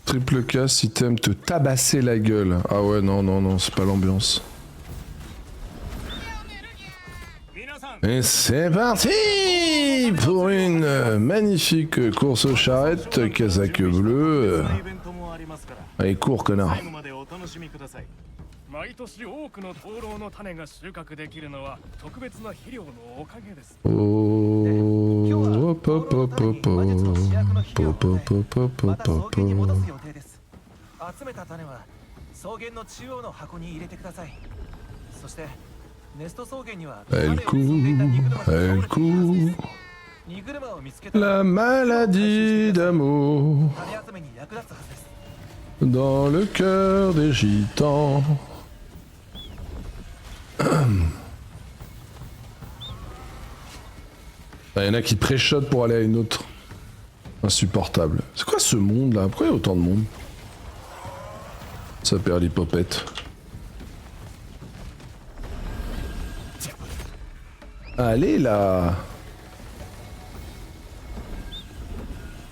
Triple K si t'aimes te tabasser la gueule. Ah ouais, non, non, non, c'est pas l'ambiance. Et c'est parti pour une magnifique course aux charrettes, casaque bleu. Allez, cours, connard. Oh, hop, hop, hop, hop, hop, hop, hop, hop, hop, hop, hop. Elle court, la maladie d'amour dans le cœur des gitans. Il y en a qui préchotent pour aller à une autre. Insupportable. C'est quoi ce monde là? Pourquoi il y a autant de monde? Ça perd l'hippopète. Allez là.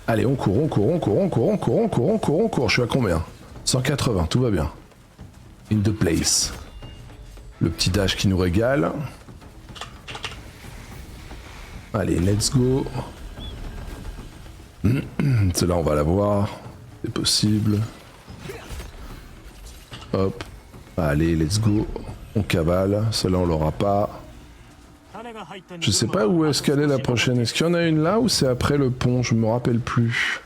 Allez, on court, on court, on court, on court, on court, on court, on court, on court. Je suis à combien? 180, tout va bien. In the place. Le petit dash qui nous régale. Allez, let's go. Celle-là, on va la voir. C'est possible. Hop. Allez, let's go. On cavale. Celle-là, on l'aura pas. Je sais pas où est-ce qu'elle est la prochaine. Est-ce qu'il y en a une là ou c'est après le pont? Je me rappelle plus.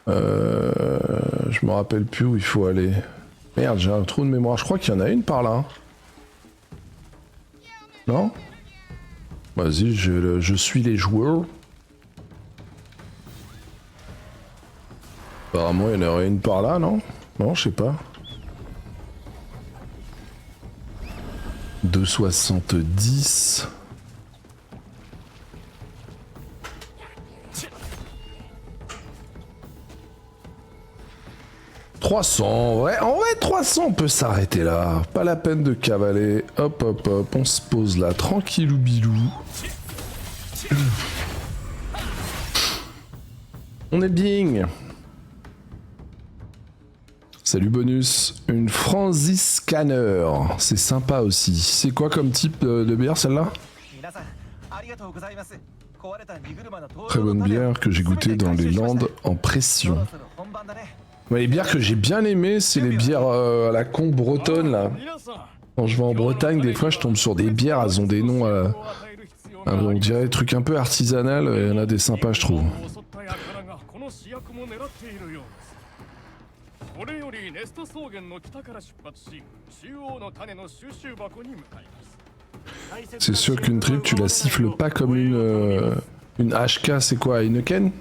Je me rappelle plus où il faut aller. Merde, j'ai un trou de mémoire. Je crois qu'il y en a une par là. Non? Vas-y, je suis les joueurs. Apparemment, il y en aurait une par là, non? Non, je sais pas. 2,70. En vrai, 300, on peut s'arrêter là. Pas la peine de cavaler. Hop, hop, hop, on se pose là, tranquillou bilou. On est bien. Salut bonus, une Franziscanner, c'est sympa aussi. C'est quoi comme type de bière celle-là? Très bonne bière que j'ai goûtée dans les Landes en pression. Ouais, les bières que j'ai bien aimées, c'est les bières à la con bretonne là. Quand je vais en Bretagne, des fois je tombe sur des bières, elles ont des noms, on dirait des trucs un peu artisanal, et il y en a des sympas je trouve. C'est sûr qu'une trip, tu la siffles pas comme une HK, c'est quoi, une Ken?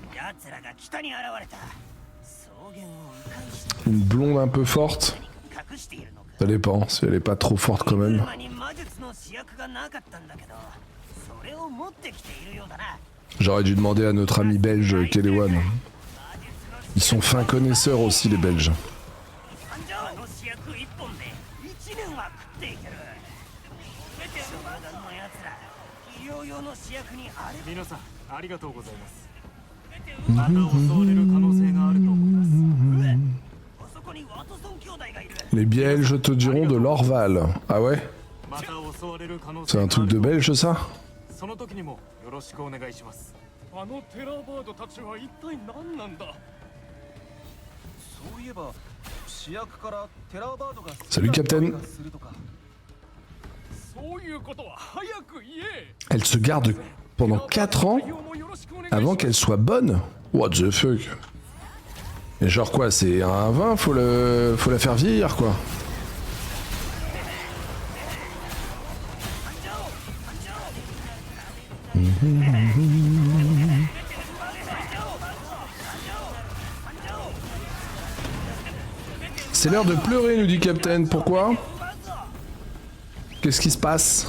Une blonde un peu forte? Ça dépend, si elle est pas trop forte quand même. J'aurais dû demander à notre ami belge Kelewan. Ils sont fins connaisseurs aussi les Belges. Les Belges te diront de l'Orval. Ah ouais? C'est un truc de belge ça? Salut Captain. Elle se garde pendant 4 ans avant qu'elle soit bonne? What the fuck? Et genre quoi, c'est un vin, faut la faire vieillir quoi. C'est l'heure de pleurer, nous dit Captain. Pourquoi? Qu'est-ce qui se passe?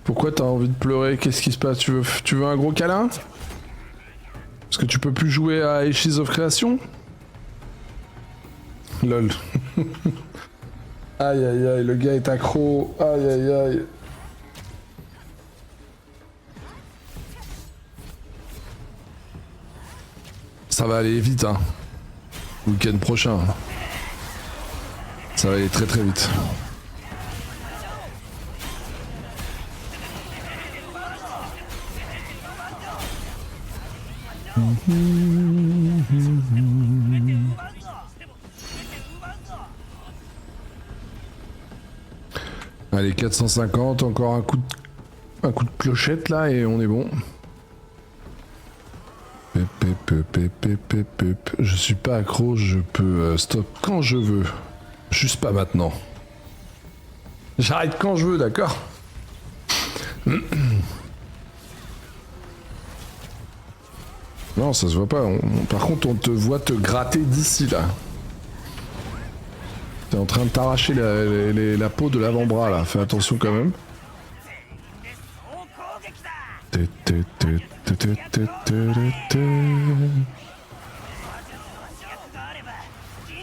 Pourquoi t'as envie de pleurer? Qu'est-ce qui se passe? Tu veux un gros câlin? Parce que tu peux plus jouer à Ashes of Creation? Lol. Aïe aïe aïe, le gars est accro. Aïe aïe aïe. ça va aller vite, hein. Week-end prochain. Ça va aller très très vite. Allez, 450, encore un coup de clochette là et on est bon. Je suis pas accro, je peux stop quand je veux. Juste pas maintenant. J'arrête quand je veux, d'accord? Non, ça se voit pas. Par contre, on te voit te gratter d'ici là. T'es en train de t'arracher la peau de l'avant-bras là. Fais attention quand même.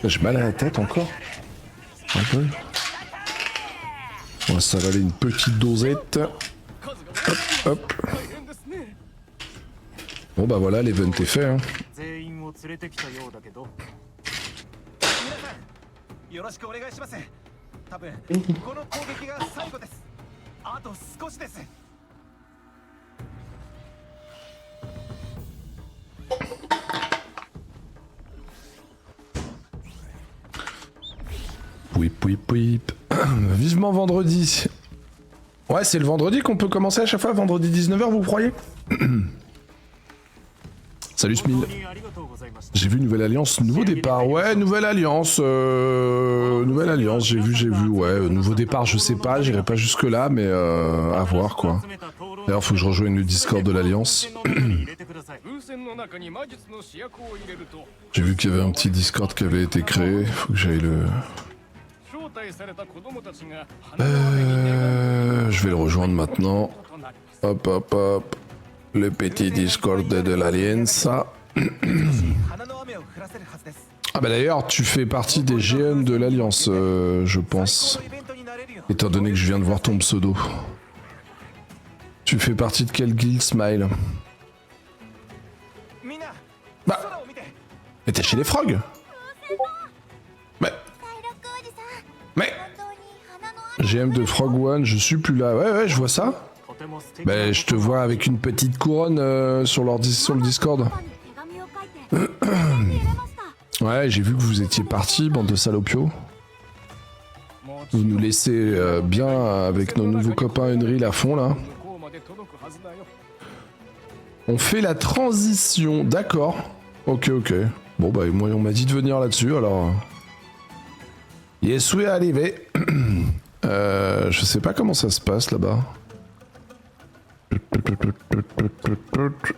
J'ai mal à la tête encore. Un peu. On va s'avaler une petite dosette. Hop, hop. Bon bah voilà, l'event est fait. Hein. Pouip, pouip, pouip. Vivement vendredi. Ouais, c'est le vendredi qu'on peut commencer à chaque fois, vendredi 19h, vous croyez? Salut Smil. J'ai vu Nouvelle Alliance, nouveau départ. Ouais, Nouvelle Alliance. Nouvelle Alliance, j'ai vu. Ouais, nouveau départ, je sais pas, j'irai pas jusque là, mais à voir quoi. D'ailleurs, faut que je rejoigne le Discord de l'Alliance. J'ai vu qu'il y avait un petit Discord qui avait été créé. Faut que j'aille le. Je vais le rejoindre maintenant. Hop, hop, hop. Le petit Discord de l'Alliance. Ah bah d'ailleurs, tu fais partie des GM de l'Alliance, je pense. Étant donné que je viens de voir ton pseudo. Tu fais partie de quel guild, Smile? Bah... Mais t'es chez les frogs? Mais... GM de Frog One, je suis plus là. Ouais, je vois ça. Bah, je te vois avec une petite couronne sur le Discord. Ouais, j'ai vu que vous étiez partis, bande de salopios. Vous nous laissez bien avec nos nouveaux copains Unreal à fond là. On fait la transition, d'accord. Ok. Bon bah moi on m'a dit de venir là-dessus alors. Yes, oui, arrivé. Je sais pas comment ça se passe là-bas.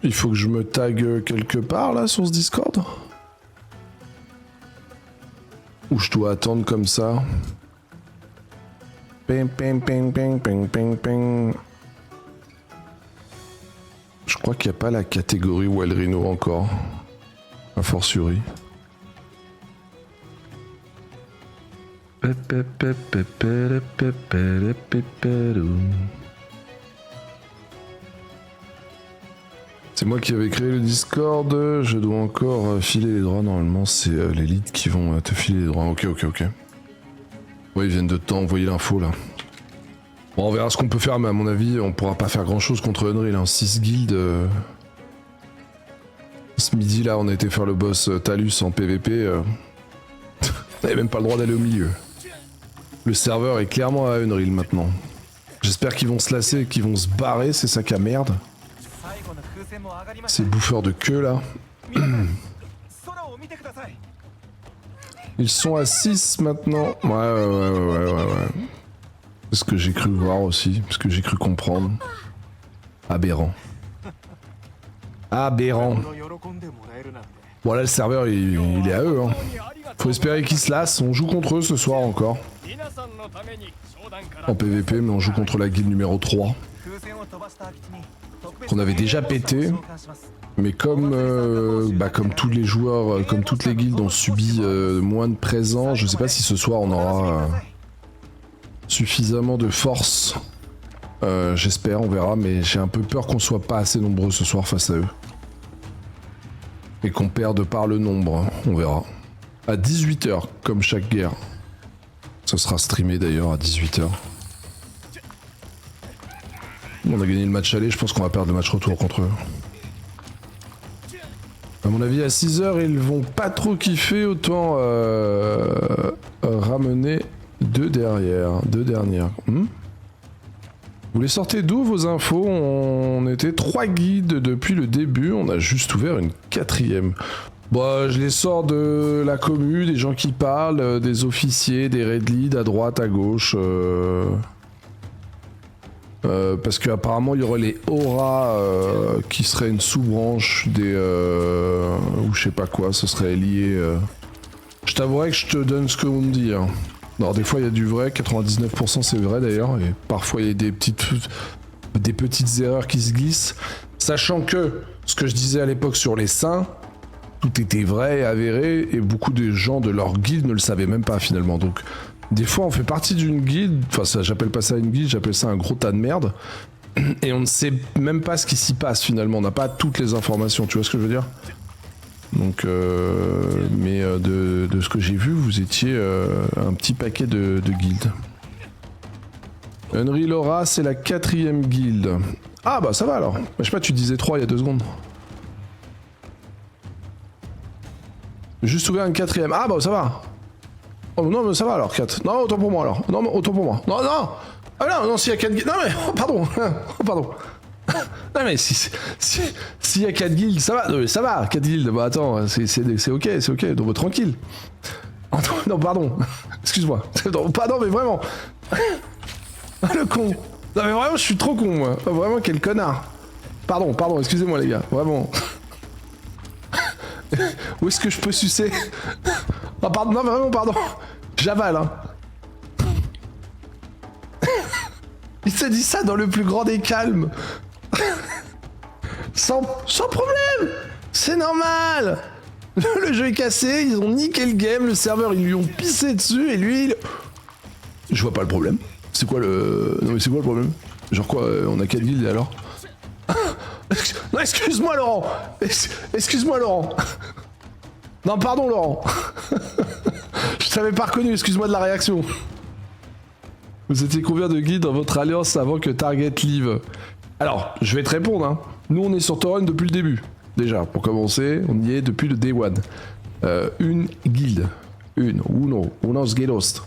Il faut que je me tag quelque part là sur ce Discord. Ou je dois attendre comme ça. Ping. Je crois qu'il n'y a pas la catégorie Wild Rhino encore. A fortiori. C'est moi qui avais créé le Discord, je dois encore filer les droits, normalement c'est l'élite qui vont te filer les droits. Ok. Ouais, ils viennent de t'envoyer l'info là. Bon, on verra ce qu'on peut faire, mais à mon avis on pourra pas faire grand chose contre Unreal, hein. 6 guildes. Ce midi là on a été faire le boss Talus en PVP. On n'avait même pas le droit d'aller au milieu. Le serveur est clairement à Unreal maintenant. J'espère qu'ils vont se lasser et qu'ils vont se barrer, c'est ça qui a merde. Ces bouffeurs de queue là. Ils sont à 6 maintenant. Ouais. C'est ce que j'ai cru voir aussi, ce que j'ai cru comprendre. Aberrant. Bon là le serveur il est à eux hein. Faut espérer qu'ils se lassent, on joue contre eux ce soir encore. En PVP mais on joue contre la guilde numéro 3. Qu'on avait déjà pété. Mais comme tous les joueurs, comme toutes les guildes ont subi moins de présents, je sais pas si ce soir on aura suffisamment de force. J'espère, on verra, mais j'ai un peu peur qu'on soit pas assez nombreux ce soir face à eux. Et qu'on perde par le nombre, on verra. À 18h, comme chaque guerre. Ça sera streamé d'ailleurs à 18h. On a gagné le match aller, je pense qu'on va perdre le match retour contre eux. À mon avis, à 6h, ils vont pas trop kiffer, autant ramener deux derrière, deux dernières. Vous les sortez d'où vos infos? On était 3 guides depuis le début, on a juste ouvert une 4ème. Bon, je les sors de la commu, des gens qui parlent, des officiers, des raid leads à droite, à gauche. Parce qu'apparemment il y aurait les auras qui seraient une sous-branche des... ou je sais pas quoi, ce serait lié... Je t'avouerai que je te donne ce qu'on me dit. Hein. Alors des fois il y a du vrai, 99% c'est vrai d'ailleurs, et parfois il y a des petites erreurs qui se glissent. Sachant que ce que je disais à l'époque sur les saints, tout était vrai et avéré, et beaucoup de gens de leur guilde ne le savaient même pas finalement. Donc des fois on fait partie d'une guilde, enfin j'appelle pas ça une guilde, j'appelle ça un gros tas de merde, et on ne sait même pas ce qui s'y passe finalement, on n'a pas toutes les informations, tu vois ce que je veux dire? Donc mais de ce que j'ai vu, vous étiez un petit paquet de guildes. Unreal Aura, c'est la 4ème guilde. Ah bah ça va alors, je sais pas, tu disais 3 il y a 2 secondes. Juste ouvert une 4ème, ah bah ça va. Oh non mais ça va alors 4. Non autant pour moi alors. Non mais autant pour moi. Non non. Ah non non s'il y a 4 guildes. Non mais oh, pardon. Oh, pardon. Non mais s'il y a 4 guildes, ça va. Non mais ça va, 4 guildes. Bah attends, c'est ok, c'est ok. Donc tranquille. Non pardon. Excuse-moi. Pardon mais vraiment. Le con. Non mais vraiment je suis trop con moi. Vraiment quel connard. Pardon, excusez-moi les gars. Vraiment. Où est-ce que je peux sucer? Oh pardon, non vraiment pardon. J'avale hein. Il se dit ça dans le plus grand des calmes. Sans problème. C'est normal. Le jeu est cassé, ils ont niqué le game, le serveur ils lui ont pissé dessus et lui il... Je vois pas le problème. C'est quoi le... Non mais c'est quoi le problème? Genre quoi, on a 4 guildes alors? Non excuse-moi Laurent. Excuse-moi Laurent. Non pardon Laurent. Je t'avais pas reconnu, excuse-moi de la réaction. Vous étiez combien de guides dans votre alliance avant que Target leave? Alors, je vais te répondre hein. Nous on est sur Torrent depuis le début. Déjà, pour commencer, on y est depuis le day one. Une guilde. Unos guildos.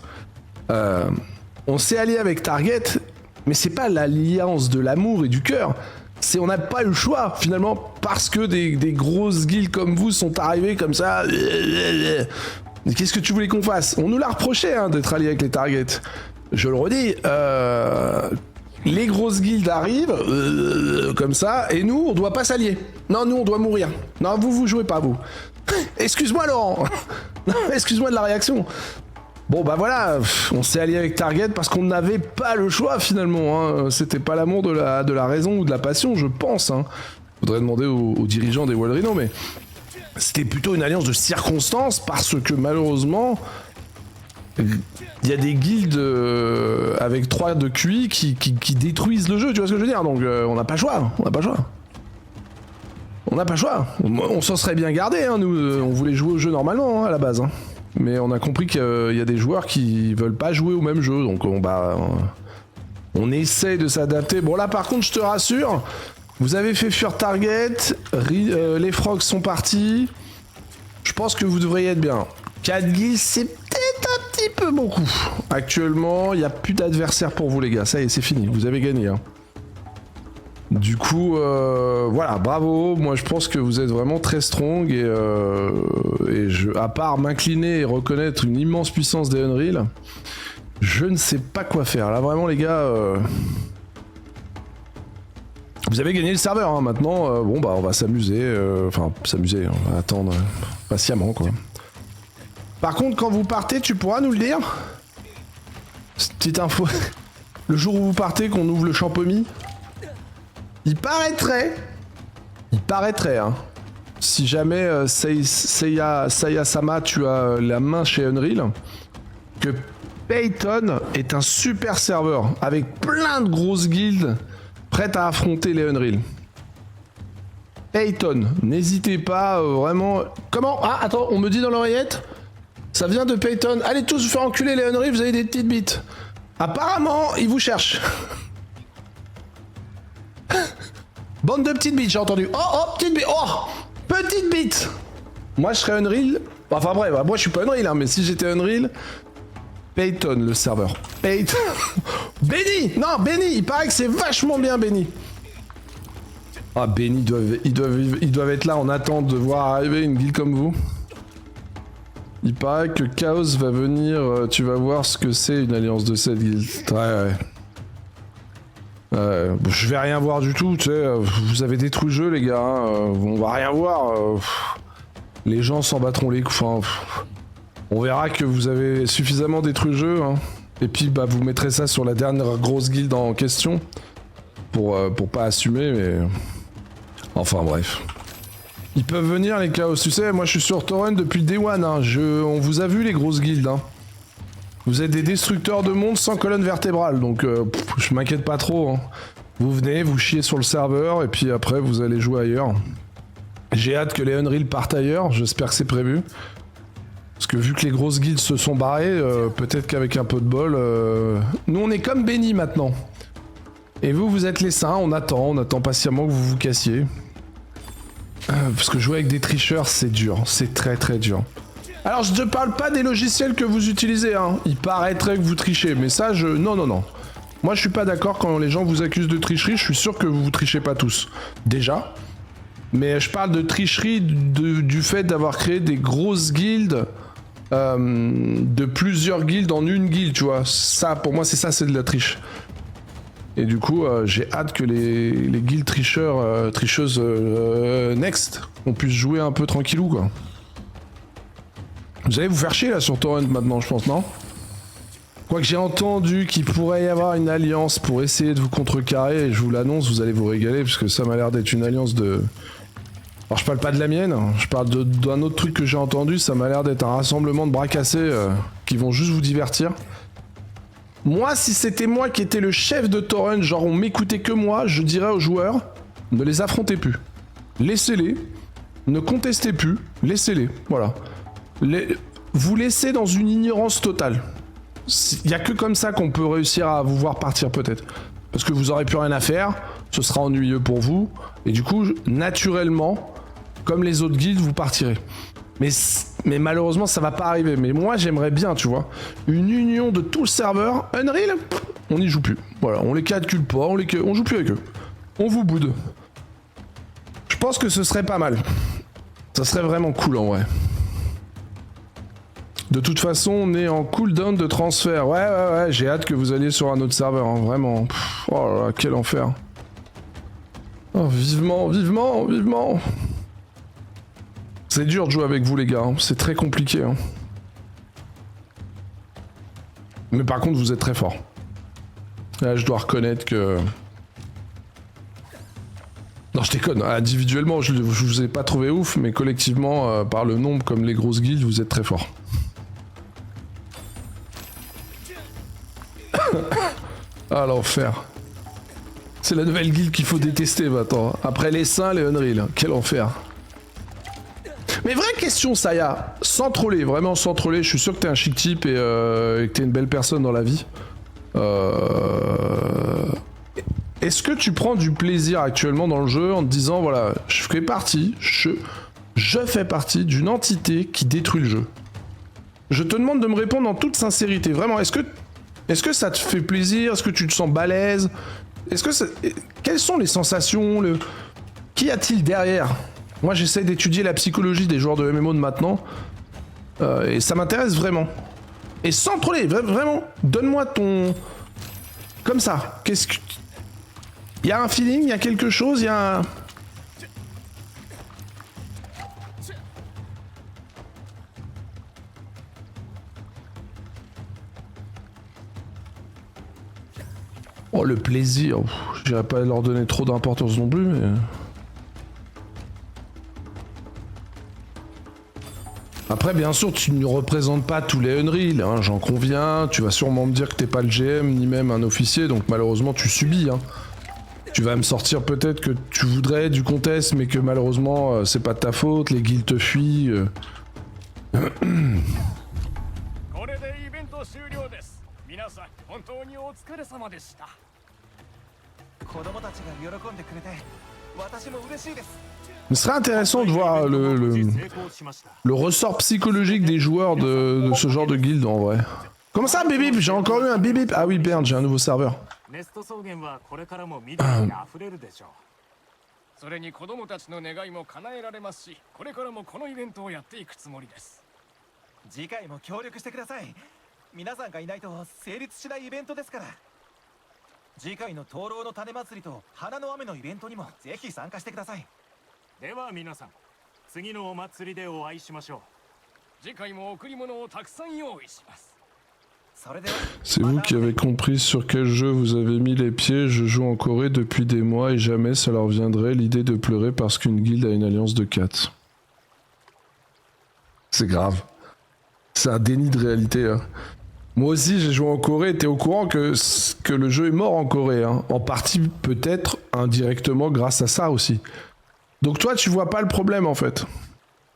On s'est allié avec Target, mais c'est pas l'alliance de l'amour et du cœur. C'est on n'a pas eu le choix finalement parce que des grosses guildes comme vous sont arrivées comme ça. Qu'est-ce que tu voulais qu'on fasse? On nous l'a reproché hein, d'être alliés avec les Targets. Je le redis, les grosses guildes arrivent comme ça et nous on doit pas s'allier. Non, nous on doit mourir. Non, vous jouez pas vous. Excuse-moi Laurent. Excuse-moi de la réaction. Bon bah voilà, on s'est allié avec Target parce qu'on n'avait pas le choix finalement. Hein. C'était pas l'amour de la raison ou de la passion, je pense. Hein. Faudrait demander aux dirigeants des Wild Rhino, mais c'était plutôt une alliance de circonstances parce que malheureusement, il y a des guildes avec 3 de QI qui détruisent le jeu, tu vois ce que je veux dire? Donc on n'a pas le choix, on n'a pas le choix. On s'en serait bien gardé, hein, nous, on voulait jouer au jeu normalement hein, à la base. Hein. Mais on a compris qu'il y a des joueurs qui veulent pas jouer au même jeu, donc on essaie de s'adapter. Bon là par contre je te rassure, vous avez fait fuir Target, les frogs sont partis, je pense que vous devriez être bien. 4 guilds c'est peut-être un petit peu beaucoup. Actuellement il n'y a plus d'adversaires pour vous les gars, ça y est c'est fini, vous avez gagné. Hein. Du coup, voilà, bravo. Moi, je pense que vous êtes vraiment très strong et à part m'incliner et reconnaître une immense puissance des Unreal, je ne sais pas quoi faire. Là, vraiment, les gars, vous avez gagné le serveur. Hein. Maintenant, bon, bah, on va s'amuser. Enfin, s'amuser. On va attendre patiemment, quoi. Par contre, quand vous partez, tu pourras nous le dire. Petite info. Le jour où vous partez, qu'on ouvre le champomis. Il paraîtrait, hein, si jamais Seiya-sama tu as la main chez Unreal, que Payton est un super serveur avec plein de grosses guildes prêtes à affronter les Unreal. Payton, n'hésitez pas, vraiment... Comment? Ah, attends, on me dit dans l'oreillette? Ça vient de Payton. Allez tous vous faire enculer les Unreal, vous avez des petites bites. Apparemment, ils vous cherchent. Bande de petites bites, j'ai entendu. Oh, oh, petite bite. Oh, petite bite. Moi, je serais Unreal. Enfin bref, moi, je suis pas Unreal, hein, mais si j'étais Unreal... Payton, le serveur. Payton. Benny. Non, Benny, il paraît que c'est vachement bien, Benny. Ah, Benny, ils doivent être là en attente de voir arriver une guilde comme vous. Il paraît que Chaos va venir, tu vas voir ce que c'est une alliance de cette guilde. Ouais. Je vais rien voir du tout, tu sais, vous avez détruit le jeu les gars, hein, on va rien voir. Les gens s'en battront les coups, enfin, on verra que vous avez suffisamment détruit le jeu, hein. Et puis bah vous mettrez ça sur la dernière grosse guilde en question, pour pas assumer, mais... Enfin bref. Ils peuvent venir les Chaos, tu sais, moi je suis sur Torrent depuis Day One, hein. On vous a vu les grosses guildes, hein. Vous êtes des destructeurs de monde sans colonne vertébrale, donc je m'inquiète pas trop, hein. Vous venez, vous chiez sur le serveur, et puis après vous allez jouer ailleurs. J'ai hâte que les Unreal partent ailleurs, j'espère que c'est prévu. Parce que vu que les grosses guildes se sont barrées, peut-être qu'avec un peu de bol... Nous on est comme Benny maintenant. Et vous, vous êtes les saints, on attend patiemment que vous vous cassiez. Parce que jouer avec des tricheurs, c'est dur, c'est très très dur. Alors je ne parle pas des logiciels que vous utilisez, hein. Il paraîtrait que vous trichez, mais ça je... Non. Moi je suis pas d'accord quand les gens vous accusent de tricherie, je suis sûr que vous trichez pas tous. Déjà. Mais je parle de tricherie du fait d'avoir créé des grosses guildes, de plusieurs guildes en une guilde, tu vois. Ça, pour moi, c'est de la triche. Et du coup, j'ai hâte que les guildes tricheuses next, on puisse jouer un peu tranquillou, quoi. Vous allez vous faire chier là sur Torrent maintenant, je pense, non? Quoique j'ai entendu qu'il pourrait y avoir une alliance pour essayer de vous contrecarrer, et je vous l'annonce, vous allez vous régaler, parce que ça m'a l'air d'être une alliance de... Alors je parle pas de la mienne, je parle d'un autre truc que j'ai entendu, ça m'a l'air d'être un rassemblement de bras cassés qui vont juste vous divertir. Moi, si c'était moi qui étais le chef de Torrent, genre on m'écoutait que moi, je dirais aux joueurs, ne les affrontez plus. Laissez-les, ne contestez plus, laissez-les, voilà. Vous laissez dans une ignorance totale. Il n'y a que comme ça qu'on peut réussir à vous voir partir peut-être. Parce que vous aurez plus rien à faire, ce sera ennuyeux pour vous, et du coup, naturellement, comme les autres guildes, vous partirez. Mais malheureusement, ça va pas arriver. Mais moi, j'aimerais bien, tu vois, une union de tout le serveur. Unreal, on n'y joue plus. Voilà, on les calcule pas, on joue plus avec eux. On vous boude. Je pense que ce serait pas mal. Ça serait vraiment cool en vrai. De toute façon, on est en cooldown de transfert. Ouais, j'ai hâte que vous alliez sur un autre serveur, hein, vraiment. Oh là là, quel enfer. Oh, vivement. C'est dur de jouer avec vous les gars, hein. C'est très compliqué. Hein. Mais par contre, vous êtes très fort. Là, je dois reconnaître que... Non, je déconne. Individuellement, je vous ai pas trouvé ouf, mais collectivement, par le nombre comme les grosses guildes, vous êtes très fort. Ah, l'enfer. C'est la nouvelle guilde qu'il faut détester maintenant. Après les saints, les Unreal. Quel enfer. Mais vraie question, Saya. Sans troller, vraiment sans troller. Je suis sûr que t'es un chic type et que t'es une belle personne dans la vie. Est-ce que tu prends du plaisir actuellement dans le jeu en te disant, voilà, je fais partie d'une entité qui détruit le jeu? Je te demande de me répondre en toute sincérité. Vraiment, est-ce que ça te fait plaisir? Est-ce que tu te sens balèze? Quelles sont les sensations? Qu'y a-t-il derrière? Moi, j'essaie d'étudier la psychologie des joueurs de MMO de maintenant. Et ça m'intéresse vraiment. Et sans troller, vraiment, donne-moi ton... Comme ça. Qu'est-ce que... Il y a un feeling, il y a quelque chose, il y a un... Oh, le plaisir. Je dirais pas leur donner trop d'importance non plus, mais... Après, bien sûr, tu ne représentes pas tous les Unreal, hein, j'en conviens. Tu vas sûrement me dire que t'es pas le GM, ni même un officier, donc malheureusement, tu subis. Hein. Tu vas me sortir peut-être que tu voudrais du contest, mais que malheureusement c'est pas de ta faute, les guildes te fuient. Ce serait intéressant de voir le ressort psychologique des joueurs de ce genre de guilde en vrai. Comment ça, bip? J'ai encore eu un bip. Ah oui, merde, j'ai un nouveau serveur. C'est vous qui avez compris sur quel jeu vous avez mis les pieds. Je joue en Corée depuis des mois et jamais ça leur viendrait l'idée de pleurer parce qu'une guilde a une alliance de 4. C'est grave. C'est un déni de réalité. Hein. Moi aussi j'ai joué en Corée, t'es au courant que le jeu est mort en Corée. Hein. En partie peut-être indirectement grâce à ça aussi. Donc toi tu vois pas le problème en fait.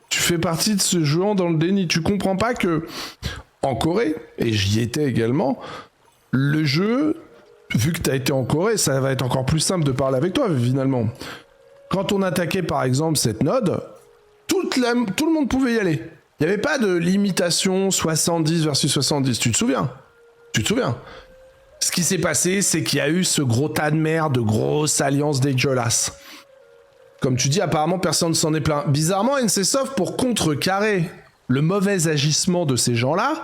Tu fais partie de ce jouant dans le déni. Tu comprends pas que... En Corée, et j'y étais également, le jeu, vu que tu as été en Corée, ça va être encore plus simple de parler avec toi finalement. Quand on attaquait par exemple cette node, tout le monde pouvait y aller. Il n'y avait pas de limitation 70 versus 70, tu te souviens? Ce qui s'est passé, c'est qu'il y a eu ce gros tas de merde, de grosses alliances dégueulasses. Comme tu dis, apparemment personne ne s'en est plaint. Bizarrement, NCSoft, pour contrecarrer le mauvais agissement de ces gens-là,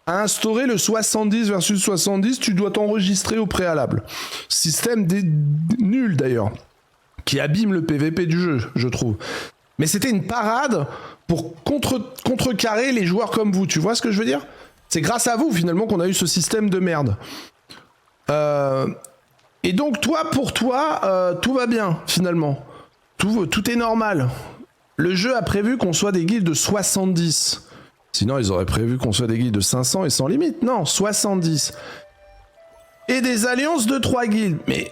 a instauré le 70 versus 70, tu dois t'enregistrer au préalable. Système nul d'ailleurs, qui abîme le PVP du jeu, je trouve. Mais c'était une parade pour contrecarrer les joueurs comme vous, tu vois ce que je veux dire? C'est grâce à vous finalement qu'on a eu ce système de merde. Et donc toi, pour toi, tout va bien finalement. Tout est normal. Le jeu a prévu qu'on soit des guildes de 70. Sinon, ils auraient prévu qu'on soit des guildes de 500 et sans limite. Non, 70. Et des alliances de 3 guildes. Mais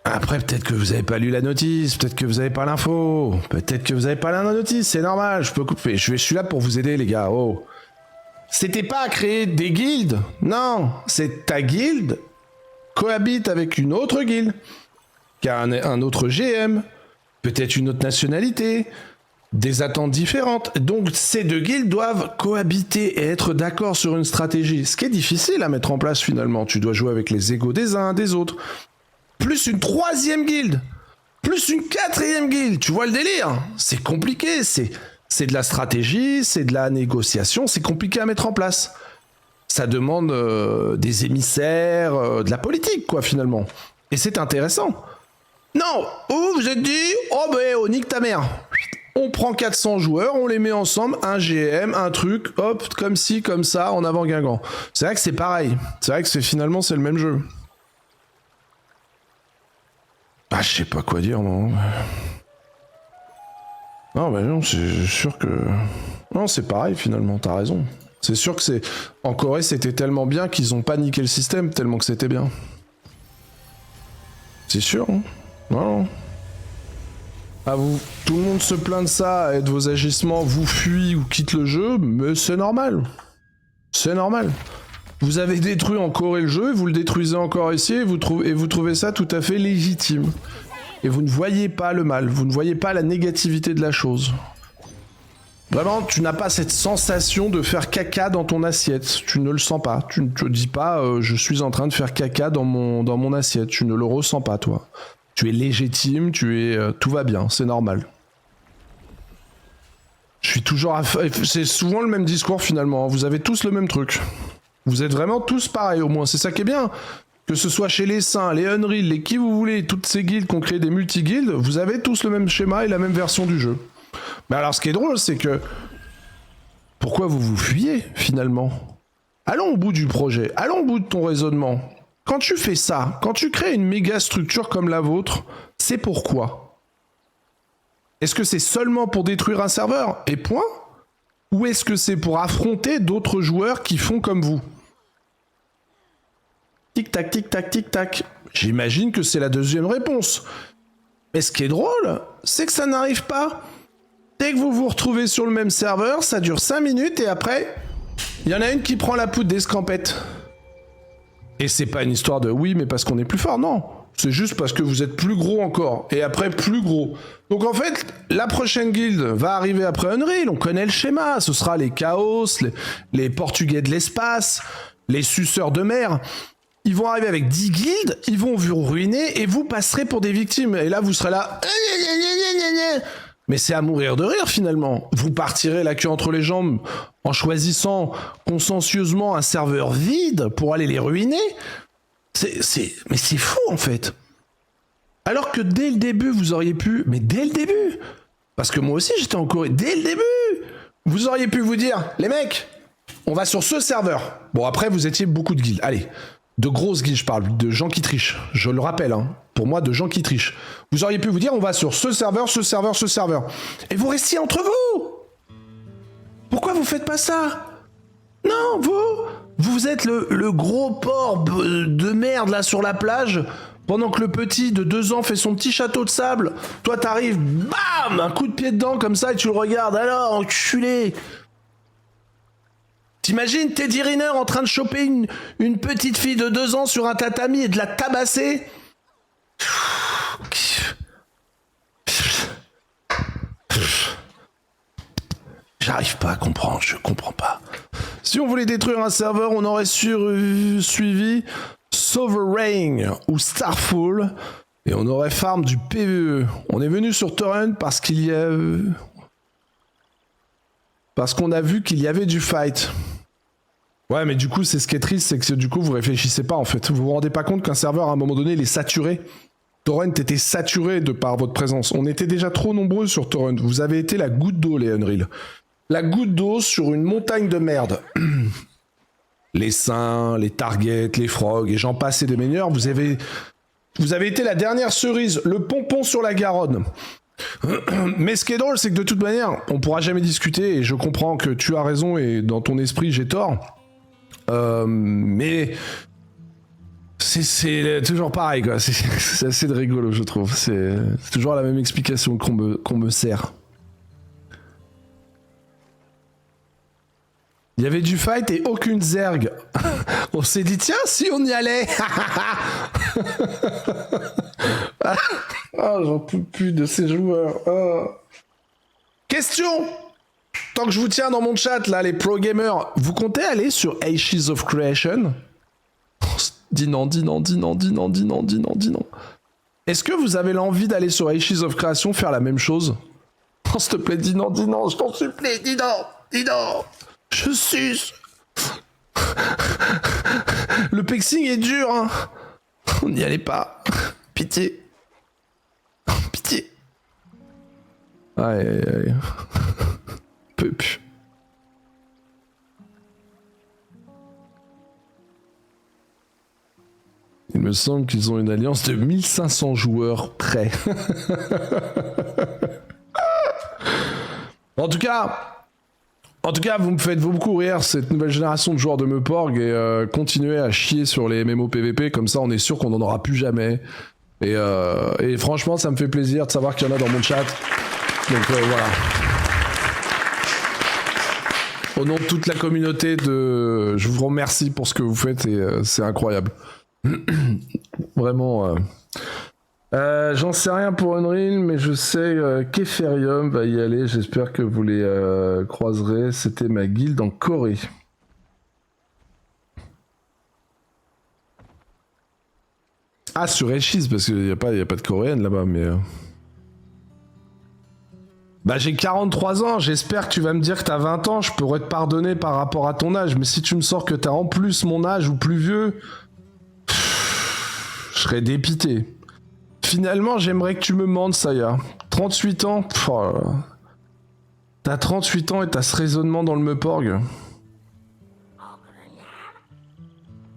après, peut-être que vous avez pas lu la notice, peut-être que vous avez pas l'info, peut-être que vous avez pas la notice, c'est normal, je peux couper. Je suis là pour vous aider, les gars. Oh. C'était pas à créer des guildes. Non, c'est ta guilde cohabite avec une autre guilde, qui a un autre GM, peut-être une autre nationalité, des attentes différentes. Donc ces deux guildes doivent cohabiter et être d'accord sur une stratégie. Ce qui est difficile à mettre en place finalement. Tu dois jouer avec les égos des uns, des autres. Plus une troisième guilde. Plus une quatrième guilde. Tu vois le délire? C'est compliqué. C'est de la stratégie, c'est de la négociation. C'est compliqué à mettre en place. Ça demande des émissaires, de la politique quoi finalement. Et c'est intéressant. Non, vous êtes dit, oh ben on nique ta mère. On prend 400 joueurs, on les met ensemble, un GM, un truc, hop, comme ci, comme ça, en avant Guingamp. C'est vrai que c'est pareil. C'est vrai que finalement c'est le même jeu. Ah, je sais pas quoi dire, moi. Non, mais non, c'est sûr que... Non, c'est pareil finalement, t'as raison. C'est sûr que c'est... En Corée, c'était tellement bien qu'ils ont pas niqué le système, tellement que c'était bien. C'est sûr, hein. Non. Ah, tout le monde se plaint de ça et de vos agissements, vous fuit ou quitte le jeu, mais c'est normal. C'est normal. Vous avez détruit en Corée le jeu, vous le détruisez encore ici et vous trouvez ça tout à fait légitime. Et vous ne voyez pas le mal, vous ne voyez pas la négativité de la chose. Vraiment, tu n'as pas cette sensation de faire caca dans ton assiette. Tu ne le sens pas. Tu ne te dis pas je suis en train de faire caca dans mon assiette. Tu ne le ressens pas, toi. Tu es légitime, tout va bien, c'est normal. Je suis toujours c'est souvent le même discours finalement, vous avez tous le même truc. Vous êtes vraiment tous pareils au moins, c'est ça qui est bien. Que ce soit chez les Saints, les Unreal, les qui vous voulez, toutes ces guildes qui ont créé des multi-guildes, vous avez tous le même schéma et la même version du jeu. Mais alors ce qui est drôle, c'est que... Pourquoi vous vous fuyez finalement? Allons au bout du projet, allons au bout de ton raisonnement. Quand tu fais ça, quand tu crées une méga structure comme la vôtre, c'est pourquoi? Est-ce que c'est seulement pour détruire un serveur et point? Ou est-ce que c'est pour affronter d'autres joueurs qui font comme vous? Tic-tac, tic-tac, tic-tac. J'imagine que c'est la deuxième réponse. Mais ce qui est drôle, c'est que ça n'arrive pas. Dès que vous vous retrouvez sur le même serveur, ça dure 5 minutes et après, il y en a une qui prend la poudre d'escampette. Et c'est pas une histoire de oui, mais parce qu'on est plus fort, non. C'est juste parce que vous êtes plus gros encore. Et après, plus gros. Donc en fait, la prochaine guilde va arriver après Unreal. On connaît le schéma. Ce sera les Chaos, les Portugais de l'espace, les suceurs de mer. Ils vont arriver avec 10 guildes, ils vont vous ruiner et vous passerez pour des victimes. Et là, vous serez là... Mais c'est à mourir de rire finalement. Vous partirez la queue entre les jambes en choisissant consciencieusement un serveur vide pour aller les ruiner. Mais c'est fou en fait. Alors que dès le début, vous auriez pu... Mais dès le début, parce que moi aussi j'étais en Corée, dès le début, vous auriez pu vous dire, les mecs, on va sur ce serveur. Bon après, vous étiez beaucoup de guildes. Allez, de grosses guildes, je parle, de gens qui trichent. Je le rappelle, hein. Pour moi, de gens qui trichent. Vous auriez pu vous dire, on va sur ce serveur, ce serveur, ce serveur. Et vous restiez entre vous. Pourquoi vous faites pas ça? Non, vous êtes le gros porc de merde là sur la plage, pendant que le petit de 2 ans fait son petit château de sable. Toi, t'arrives, bam, un coup de pied dedans comme ça et tu le regardes. Alors, enculé. T'imagines Teddy Riner en train de choper une petite fille de 2 ans sur un tatami et de la tabasser? J'arrive pas à comprendre, je comprends pas. Si on voulait détruire un serveur, on aurait suivi Sovereign ou Starfall et on aurait farm du PvE. On est venu sur Torrent parce qu'on a vu qu'il y avait du fight. Ouais, mais du coup, c'est ce qui est triste, c'est que du coup, vous réfléchissez pas en fait. Vous vous rendez pas compte qu'un serveur à un moment donné, il est saturé. Torrent était saturé de par votre présence. On était déjà trop nombreux sur Torrent. Vous avez été la goutte d'eau, les Unreal. La goutte d'eau sur une montagne de merde. Les saints, les targets, les frogs, et j'en passe et des meilleurs. Vous avez été la dernière cerise, le pompon sur la Garonne. Mais ce qui est drôle, c'est que de toute manière, on pourra jamais discuter, et je comprends que tu as raison, et dans ton esprit, j'ai tort. Mais... C'est toujours pareil, quoi. C'est assez de rigolo, je trouve. C'est toujours la même explication qu'on me sert. Il y avait du fight et aucune zerg. On s'est dit, tiens, si on y allait. Oh, j'en peux plus de ces joueurs. Oh. Question. Tant que je vous tiens dans mon chat, là, les pro gamers, vous comptez aller sur Ashes of Creation? Dis non, dis non, dis non, dis non, dis non, dis non, dis non. Est-ce que vous avez l'envie d'aller sur Ashes of Creation faire la même chose? Oh, s'il te plaît, dis non, je t'en supplie, dis non, dis non. Je suce. Le pexing est dur, hein. On n'y allait pas. Pitié. Pitié. Aïe, aïe, aïe. Peu plus. Il me semble qu'ils ont une alliance de 1500 joueurs près. En tout cas, vous me faites beaucoup rire, cette nouvelle génération de joueurs de Meuporg, et continuez à chier sur les MMO PVP, comme ça on est sûr qu'on n'en aura plus jamais. Et franchement, ça me fait plaisir de savoir qu'il y en a dans mon chat. Donc voilà. Au nom de toute la communauté, je vous remercie pour ce que vous faites, et c'est incroyable. Vraiment. J'en sais rien pour Unreal, mais je sais qu'Epherium va y aller. J'espère que vous les croiserez. C'était ma guilde en Corée. Ah, sur Ashes, parce qu'il n'y a pas de coréenne là-bas, mais... Bah, j'ai 43 ans, j'espère que tu vas me dire que t'as 20 ans, je pourrais te pardonner par rapport à ton âge, mais si tu me sors que t'as en plus mon âge ou plus vieux, je serais dépité. Finalement, j'aimerais que tu me mentes, Saya. 38 ans, oh là là. T'as 38 ans et t'as ce raisonnement dans le Meuporg.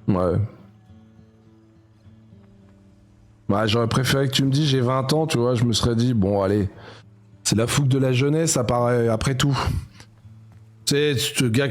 Ouais. Ouais, j'aurais préféré que tu me dises j'ai 20 ans, tu vois, je me serais dit, bon, allez, c'est la fougue de la jeunesse, ça paraît, après tout. Tu sais, ce gars qui a